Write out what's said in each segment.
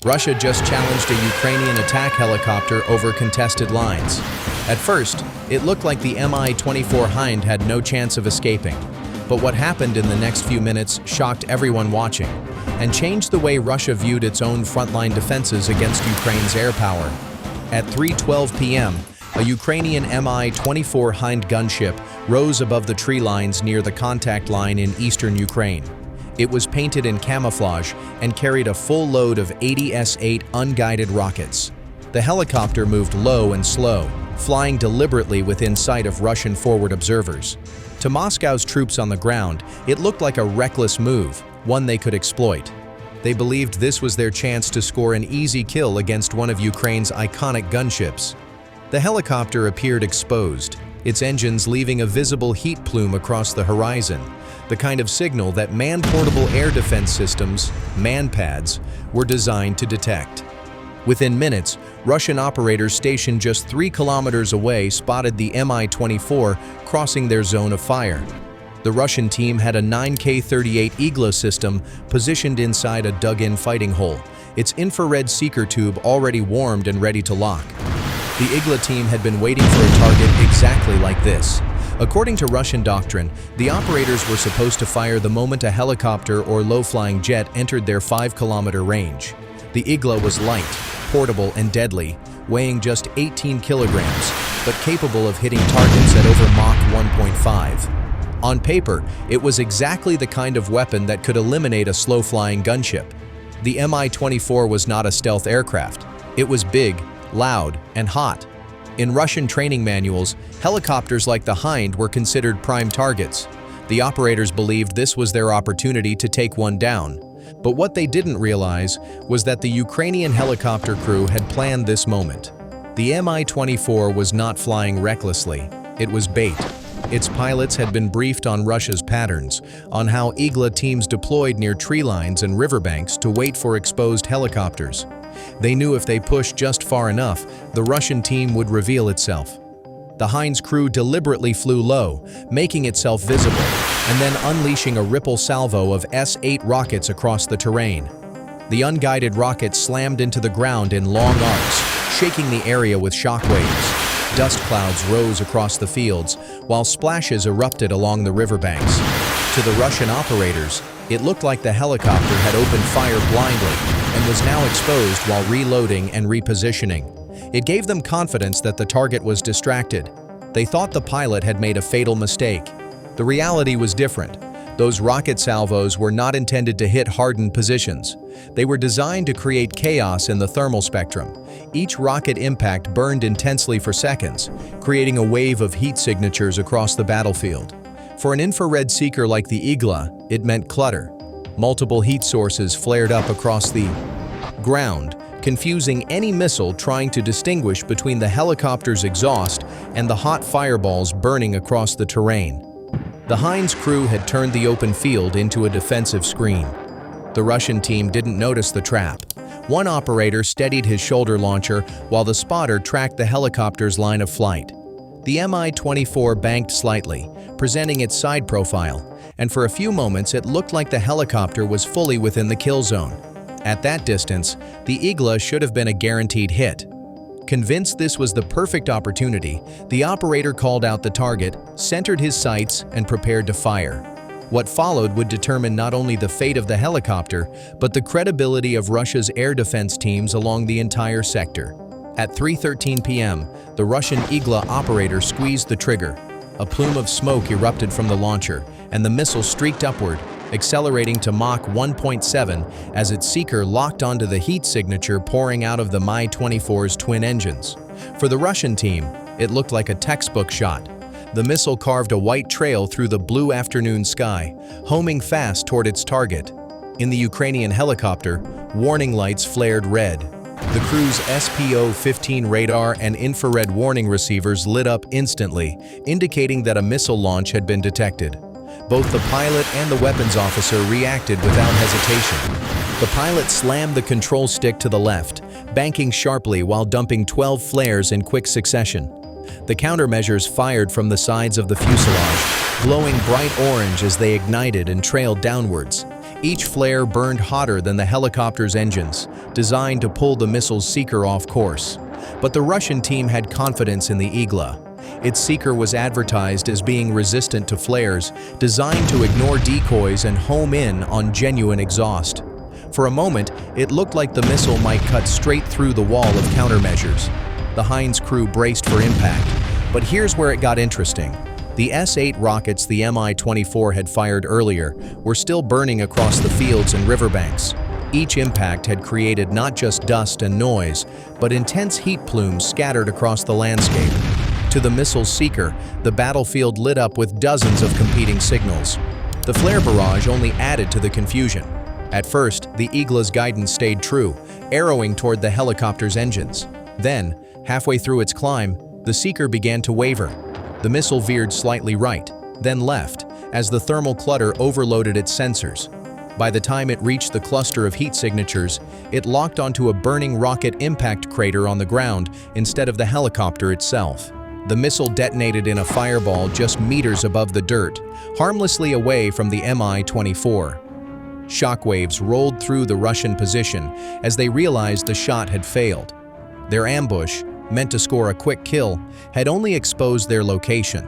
Russia just challenged a Ukrainian attack helicopter over contested lines. At first, it looked like the Mi-24 Hind had no chance of escaping. But what happened in the next few minutes shocked everyone watching and changed the way Russia viewed its own frontline defenses against Ukraine's air power. At 3:12 p.m., a Ukrainian Mi-24 Hind gunship rose above the tree lines near the contact line in eastern Ukraine. It was painted in camouflage and carried a full load of 80 S-8 unguided rockets. The helicopter moved low and slow, flying deliberately within sight of Russian forward observers. To Moscow's troops on the ground, it looked like a reckless move, one they could exploit. They believed this was their chance to score an easy kill against one of Ukraine's iconic gunships. The helicopter appeared exposed, its engines leaving a visible heat plume across the horizon, the kind of signal that man-portable air defense systems, MANPADS, were designed to detect. Within minutes, Russian operators stationed just 3 kilometers away spotted the Mi-24 crossing their zone of fire. The Russian team had a 9K-38 Igla system positioned inside a dug-in fighting hole, its infrared seeker tube already warmed and ready to lock. The Igla team had been waiting for a target exactly like this. According to Russian doctrine, the operators were supposed to fire the moment a helicopter or low-flying jet entered their 5-kilometer range. The Igla was light, portable, and deadly, weighing just 18 kilograms, but capable of hitting targets at over Mach 1.5. On paper, it was exactly the kind of weapon that could eliminate a slow-flying gunship. The Mi-24 was not a stealth aircraft. It was big, loud, and hot. In Russian training manuals, helicopters like the Hind were considered prime targets. The operators believed this was their opportunity to take one down. But what they didn't realize was that the Ukrainian helicopter crew had planned this moment. The Mi-24 was not flying recklessly. It was bait. Its pilots had been briefed on Russia's patterns, on how Igla teams deployed near tree lines and riverbanks to wait for exposed helicopters. They knew if they pushed just far enough, the Russian team would reveal itself. The Hind's crew deliberately flew low, making itself visible, and then unleashing a ripple salvo of S-8 rockets across the terrain. The unguided rockets slammed into the ground in long arcs, shaking the area with shockwaves. Dust clouds rose across the fields, while splashes erupted along the riverbanks. To the Russian operators, it looked like the helicopter had opened fire blindly and was now exposed while reloading and repositioning. It gave them confidence that the target was distracted. They thought the pilot had made a fatal mistake. The reality was different. Those rocket salvos were not intended to hit hardened positions. They were designed to create chaos in the thermal spectrum. Each rocket impact burned intensely for seconds, creating a wave of heat signatures across the battlefield. For an infrared seeker like the Igla, it meant clutter. Multiple heat sources flared up across the ground, confusing any missile trying to distinguish between the helicopter's exhaust and the hot fireballs burning across the terrain. The Hind's crew had turned the open field into a defensive screen. The Russian team didn't notice the trap. One operator steadied his shoulder launcher while the spotter tracked the helicopter's line of flight. The Mi-24 banked slightly, presenting its side profile, and for a few moments it looked like the helicopter was fully within the kill zone. At that distance, the Igla should have been a guaranteed hit. Convinced this was the perfect opportunity, the operator called out the target, centered his sights, and prepared to fire. What followed would determine not only the fate of the helicopter, but the credibility of Russia's air defense teams along the entire sector. At 3:13 p.m., the Russian Igla operator squeezed the trigger. A plume of smoke erupted from the launcher, and the missile streaked upward, accelerating to Mach 1.7 as its seeker locked onto the heat signature pouring out of the Mi-24's twin engines. For the Russian team, it looked like a textbook shot. The missile carved a white trail through the blue afternoon sky, homing fast toward its target. In the Ukrainian helicopter, warning lights flared red. The crew's SPO-15 radar and infrared warning receivers lit up instantly, indicating that a missile launch had been detected. Both the pilot and the weapons officer reacted without hesitation. The pilot slammed the control stick to the left, banking sharply while dumping 12 flares in quick succession. The countermeasures fired from the sides of the fuselage, glowing bright orange as they ignited and trailed downwards. Each flare burned hotter than the helicopter's engines, designed to pull the missile's seeker off course. But the Russian team had confidence in the Igla. Its seeker was advertised as being resistant to flares, designed to ignore decoys and home in on genuine exhaust. For a moment, it looked like the missile might cut straight through the wall of countermeasures. The Heinz crew braced for impact, but here's where it got interesting. The S-8 rockets the Mi-24 had fired earlier were still burning across the fields and riverbanks. Each impact had created not just dust and noise, but intense heat plumes scattered across the landscape. To the missile's seeker, the battlefield lit up with dozens of competing signals. The flare barrage only added to the confusion. At first, the Igla's guidance stayed true, arrowing toward the helicopter's engines. Then, halfway through its climb, the seeker began to waver. The missile veered slightly right, then left, as the thermal clutter overloaded its sensors. By the time it reached the cluster of heat signatures, it locked onto a burning rocket impact crater on the ground instead of the helicopter itself. The missile detonated in a fireball just meters above the dirt, harmlessly away from the Mi-24. Shockwaves rolled through the Russian position as they realized the shot had failed. Their ambush, meant to score a quick kill, had only exposed their location.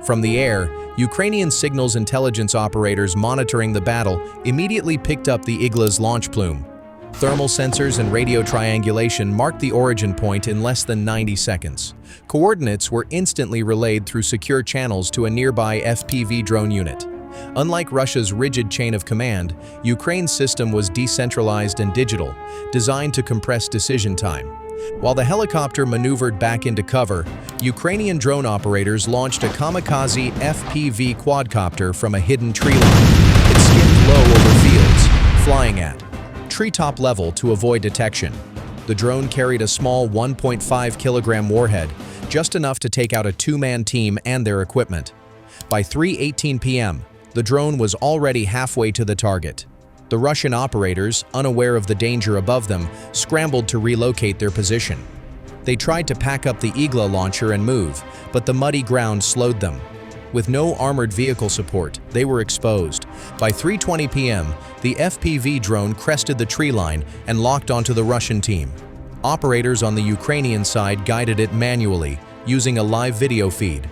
From the air, Ukrainian signals intelligence operators monitoring the battle immediately picked up the Igla's launch plume. Thermal sensors and radio triangulation marked the origin point in less than 90 seconds. Coordinates were instantly relayed through secure channels to a nearby FPV drone unit. Unlike Russia's rigid chain of command, Ukraine's system was decentralized and digital, designed to compress decision time. While the helicopter maneuvered back into cover, Ukrainian drone operators launched a kamikaze FPV quadcopter from a hidden tree line. It skimmed low over fields, flying at treetop level to avoid detection. The drone carried a small 1.5-kilogram warhead, just enough to take out a two-man team and their equipment. By 3:18 p.m., the drone was already halfway to the target. The Russian operators, unaware of the danger above them, scrambled to relocate their position. They tried to pack up the Igla launcher and move, but the muddy ground slowed them. With no armored vehicle support, they were exposed. By 3:20 p.m., the FPV drone crested the tree line and locked onto the Russian team. Operators on the Ukrainian side guided it manually, using a live video feed.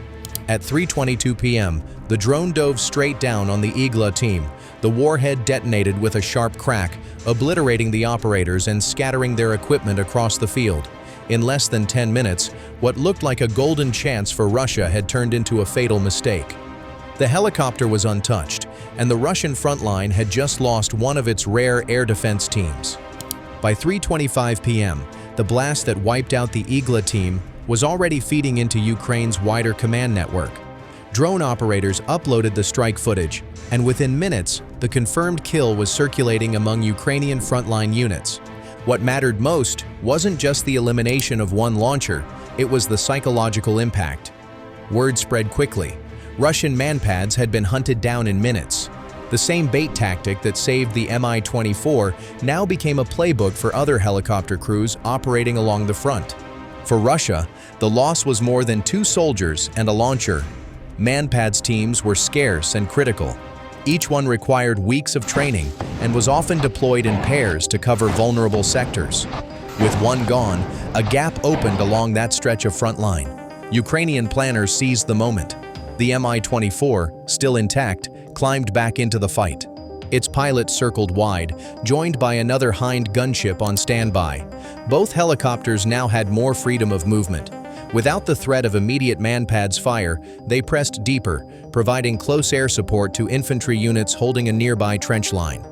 At 3:22 p.m., the drone dove straight down on the Igla team. The warhead detonated with a sharp crack, obliterating the operators and scattering their equipment across the field. In less than 10 minutes, what looked like a golden chance for Russia had turned into a fatal mistake. The helicopter was untouched, and the Russian frontline had just lost one of its rare air defense teams. By 3:25 p.m., the blast that wiped out the Igla team was already feeding into Ukraine's wider command network. Drone operators uploaded the strike footage, and within minutes, the confirmed kill was circulating among Ukrainian frontline units. What mattered most wasn't just the elimination of one launcher, it was the psychological impact. Word spread quickly. Russian manpads had been hunted down in minutes. The same bait tactic that saved the Mi-24 now became a playbook for other helicopter crews operating along the front. For Russia, the loss was more than 2 soldiers and a launcher. Manpads teams were scarce and critical. Each one required weeks of training and was often deployed in pairs to cover vulnerable sectors. With one gone, a gap opened along that stretch of front line. Ukrainian planners seized the moment. The Mi-24, still intact, climbed back into the fight. Its pilot circled wide, joined by another Hind gunship on standby. Both helicopters now had more freedom of movement. Without the threat of immediate manpads fire, they pressed deeper, providing close air support to infantry units holding a nearby trench line.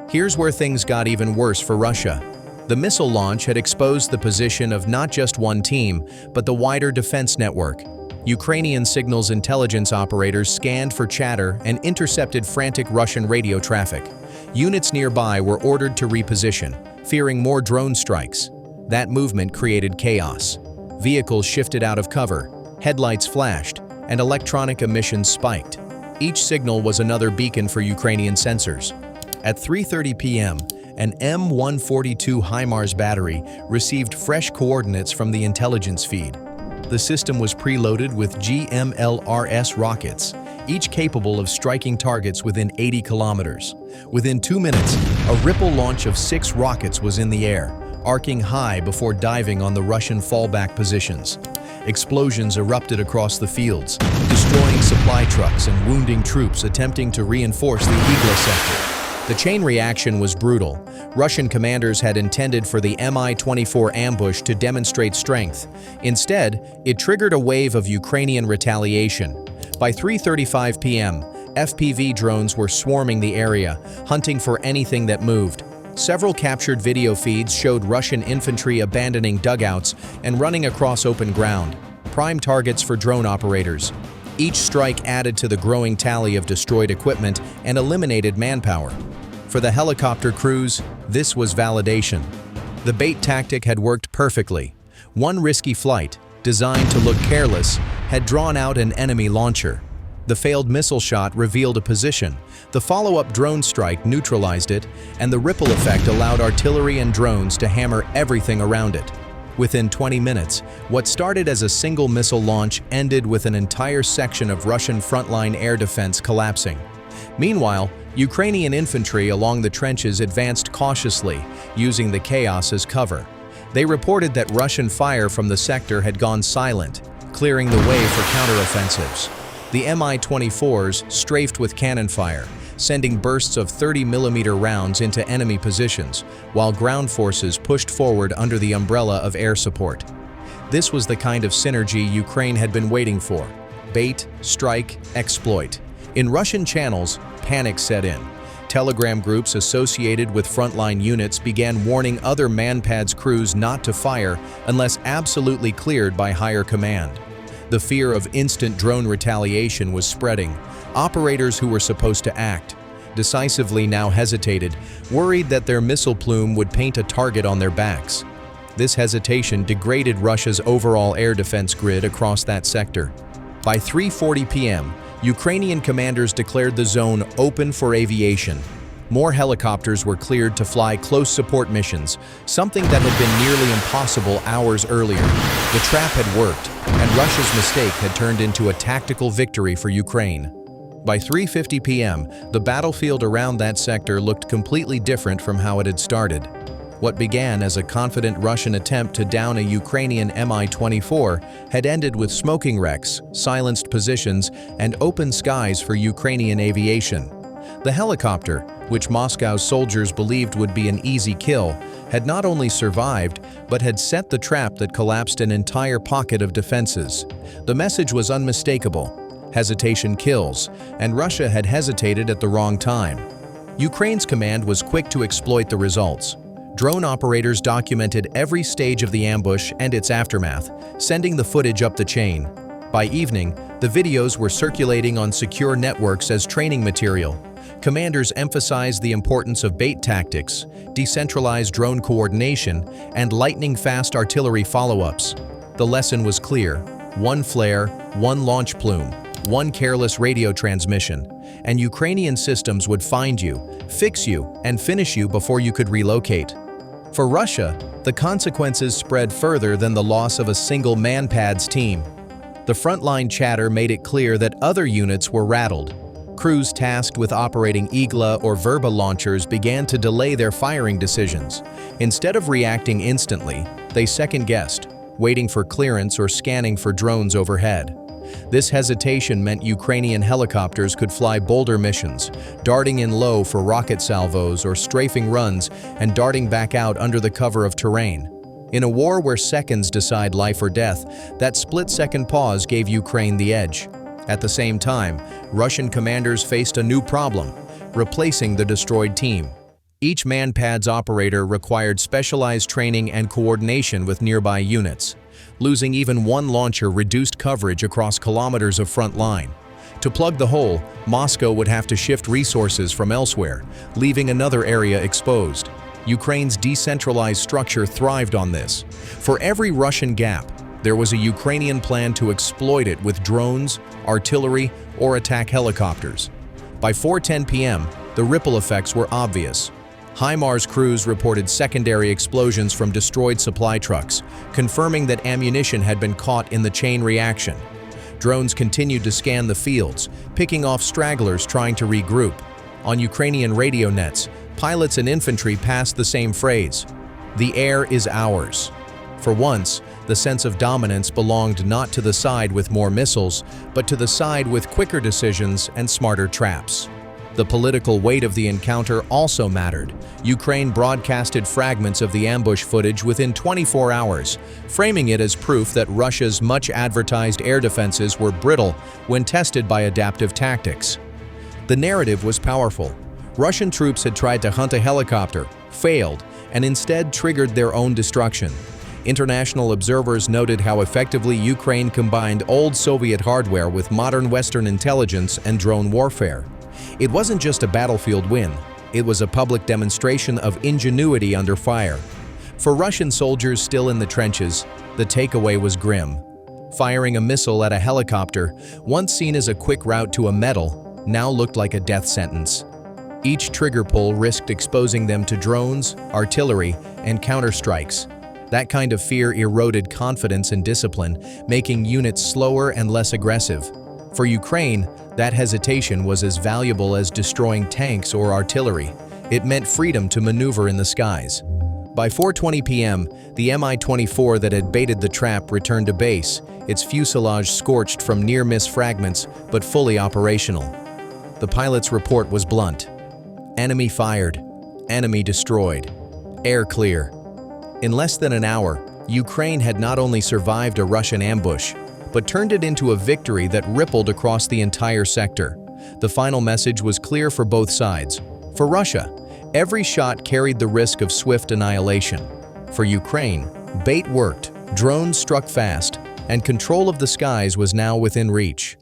Here's where things got even worse for Russia. The missile launch had exposed the position of not just one team, but the wider defense network. Ukrainian signals intelligence operators scanned for chatter and intercepted frantic Russian radio traffic. Units nearby were ordered to reposition, fearing more drone strikes. That movement created chaos. Vehicles shifted out of cover, headlights flashed, and electronic emissions spiked. Each signal was another beacon for Ukrainian sensors. At 3:30 p.m., an M142 HIMARS battery received fresh coordinates from the intelligence feed. The system was preloaded with GMLRS rockets, each capable of striking targets within 80 kilometers. Within 2 minutes, a ripple launch of 6 rockets was in the air, arcing high before diving on the Russian fallback positions. Explosions erupted across the fields, destroying supply trucks and wounding troops attempting to reinforce the Igla sector. The chain reaction was brutal. Russian commanders had intended for the Mi-24 ambush to demonstrate strength. Instead, it triggered a wave of Ukrainian retaliation. By 3:35 p.m., FPV drones were swarming the area, hunting for anything that moved. Several captured video feeds showed Russian infantry abandoning dugouts and running across open ground, prime targets for drone operators. Each strike added to the growing tally of destroyed equipment and eliminated manpower. For the helicopter crews, this was validation. The bait tactic had worked perfectly. One risky flight, designed to look careless, had drawn out an enemy launcher. The failed missile shot revealed a position. The follow-up drone strike neutralized it, and the ripple effect allowed artillery and drones to hammer everything around it. Within 20 minutes, what started as a single missile launch ended with an entire section of Russian frontline air defense collapsing. Meanwhile, Ukrainian infantry along the trenches advanced cautiously, using the chaos as cover. They reported that Russian fire from the sector had gone silent, clearing the way for counteroffensives. The Mi-24s strafed with cannon fire, sending bursts of 30mm rounds into enemy positions, while ground forces pushed forward under the umbrella of air support. This was the kind of synergy Ukraine had been waiting for: bait, strike, exploit. In Russian channels, panic set in. Telegram groups associated with frontline units began warning other manpads crews not to fire unless absolutely cleared by higher command. The fear of instant drone retaliation was spreading. Operators who were supposed to act decisively now hesitated, worried that their missile plume would paint a target on their backs. This hesitation degraded Russia's overall air defense grid across that sector. By 3:40 p.m., Ukrainian commanders declared the zone open for aviation. More helicopters were cleared to fly close support missions, something that had been nearly impossible hours earlier. The trap had worked, and Russia's mistake had turned into a tactical victory for Ukraine. By 3:50 p.m., the battlefield around that sector looked completely different from how it had started. What began as a confident Russian attempt to down a Ukrainian Mi-24 had ended with smoking wrecks, silenced positions, and open skies for Ukrainian aviation. The helicopter, which Moscow's soldiers believed would be an easy kill, had not only survived, but had set the trap that collapsed an entire pocket of defenses. The message was unmistakable: hesitation kills, and Russia had hesitated at the wrong time. Ukraine's command was quick to exploit the results. Drone operators documented every stage of the ambush and its aftermath, sending the footage up the chain. By evening, the videos were circulating on secure networks as training material. Commanders emphasized the importance of bait tactics, decentralized drone coordination, and lightning-fast artillery follow-ups. The lesson was clear: one flare, one launch plume, one careless radio transmission, and Ukrainian systems would find you, fix you, and finish you before you could relocate. For Russia, the consequences spread further than the loss of a single manpads team. The frontline chatter made it clear that other units were rattled. Crews tasked with operating Igla or Verba launchers began to delay their firing decisions. Instead of reacting instantly, they second-guessed, waiting for clearance or scanning for drones overhead. This hesitation meant Ukrainian helicopters could fly bolder missions, darting in low for rocket salvos or strafing runs and darting back out under the cover of terrain. In a war where seconds decide life or death, that split-second pause gave Ukraine the edge. At the same time, Russian commanders faced a new problem: replacing the destroyed team. Each manpads operator required specialized training and coordination with nearby units. Losing even one launcher reduced coverage across kilometers of front line. To plug the hole, Moscow would have to shift resources from elsewhere, leaving another area exposed. Ukraine's decentralized structure thrived on this. For every Russian gap, there was a Ukrainian plan to exploit it with drones, artillery, or attack helicopters. By 4:10 p.m., the ripple effects were obvious. HIMARS crews reported secondary explosions from destroyed supply trucks, confirming that ammunition had been caught in the chain reaction. Drones continued to scan the fields, picking off stragglers trying to regroup. On Ukrainian radio nets, pilots and infantry passed the same phrase: "The air is ours." For once, the sense of dominance belonged not to the side with more missiles, but to the side with quicker decisions and smarter traps. The political weight of the encounter also mattered. Ukraine broadcasted fragments of the ambush footage within 24 hours, framing it as proof that Russia's much-advertised air defenses were brittle when tested by adaptive tactics. The narrative was powerful. Russian troops had tried to hunt a helicopter, failed, and instead triggered their own destruction. International observers noted how effectively Ukraine combined old Soviet hardware with modern Western intelligence and drone warfare. It wasn't just a battlefield win, it was a public demonstration of ingenuity under fire. For Russian soldiers still in the trenches, the takeaway was grim. Firing a missile at a helicopter, once seen as a quick route to a medal, now looked like a death sentence. Each trigger pull risked exposing them to drones, artillery, and counterstrikes. That kind of fear eroded confidence and discipline, making units slower and less aggressive. For Ukraine, that hesitation was as valuable as destroying tanks or artillery. It meant freedom to maneuver in the skies. By 4:20 p.m., the Mi-24 that had baited the trap returned to base, its fuselage scorched from near-miss fragments but fully operational. The pilot's report was blunt. Enemy fired. Enemy destroyed. Air clear. In less than an hour, Ukraine had not only survived a Russian ambush, but turned it into a victory that rippled across the entire sector. The final message was clear for both sides. For Russia, every shot carried the risk of swift annihilation. For Ukraine, bait worked, drones struck fast, and control of the skies was now within reach.